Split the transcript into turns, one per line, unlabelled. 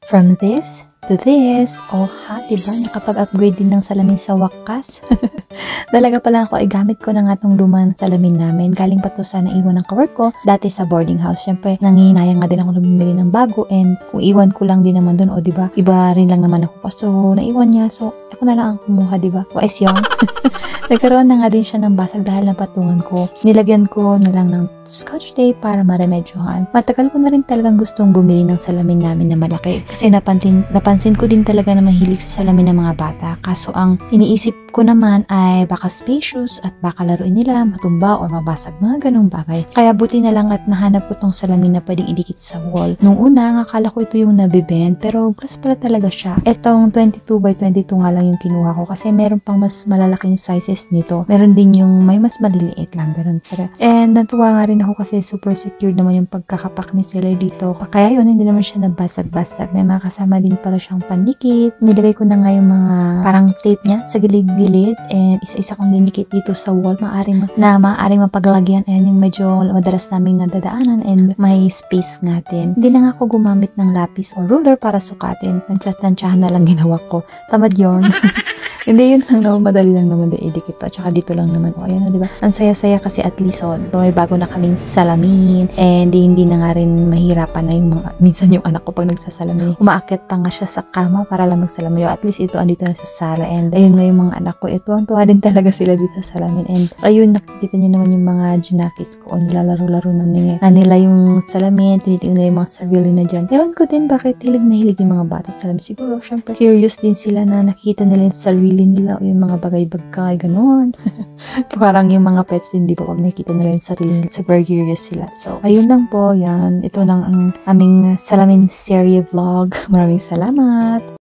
From this to this. Oh ha, diba? Nakapag-upgrade din ng salamin sa wakas. Dalaga pala ako ay gamit ko na nga itong lumang salamin namin. Galing pa to sa naiwan ng kawork ko dati sa boarding house. Syempre, nangihinayang nga din ako bumili ng bago, and kung iwan ko lang din naman dun, o diba, iba rin lang naman ako. So, naiwan niya. So, ako na lang ang kumuha, diba? Wais yun. Nagkaroon na nga din siya ng basag dahil napatungan ko. Nilagyan ko na lang ng scotch tape para maremedyohan. Matagal ko na rin talagang gustong bumili ng salamin namin na malaki. Kasi napansin ko din talaga na mahilig sa salamin ng mga bata. Kaso ang iniisip ko naman ay baka spacious at baka laruin nila, matumba o mabasag, mga ganong bagay. Kaya buti na lang at nahanap ko tong salamin na pwedeng idikit sa wall. Nung una, akala ko ito yung nabibend, pero glass pala talaga siya. Etong 22 by 22 nga lang yung kinuha ko kasi meron pang mas malalaking sizes nito. Meron din yung may mas maliliit lang, ganun. And natuwa nga rin ako kasi super secure naman yung pagkakapak ni sila dito. Kaya yun, hindi naman siya nabasag-basag. May mga kasama din para siyang pandikit. Nilagay ko na nga yung mga parang tape niya sa gilid-gilid, and isa-isa kong dinikit dito sa wall. Maaring mapaglagyan. Ayan yung medyo madalas naming nadadaanan, and may space nga din. Hindi na nga ako gumamit ng lapis o ruler para sukatin. Tansyahan na lang ginawa ko. Tamad yun. Hindi, yun lang naman, madali lang naman din idikit to. Tsaka dito lang naman, o ayan, diba? Ang saya-saya kasi at least, may bago na kaming salamin, and hindi na nga rin mahirapan na yung minsan yung anak ko pag nagsasalamin. Umaakyat pa nga siya sa kama para lang magsalamin. At least ito, andito na sa sala, and ayun nga yung mga anak ko, ito, ang tuwa din talaga sila dito sa salamin. And ayun, nakikita niyo naman yung mga junakis ko, nilalaro-laro na nila yung salamin, tinitingnan nila yung mga sarili na dyan. Ewan ko din bakit hilig na hilig yung mga bata sa salamin. Siguro, syempre, curious din sila na nakikita nila yung sarili nila o yung mga bagay-bagay, gano'n. Parang yung mga pets din, di ba, pag nakikita nila yung sarili nila, super curious sila. So, ayun lang po, yan. Ito lang ang aming salamin serie vlog. Maraming salamat!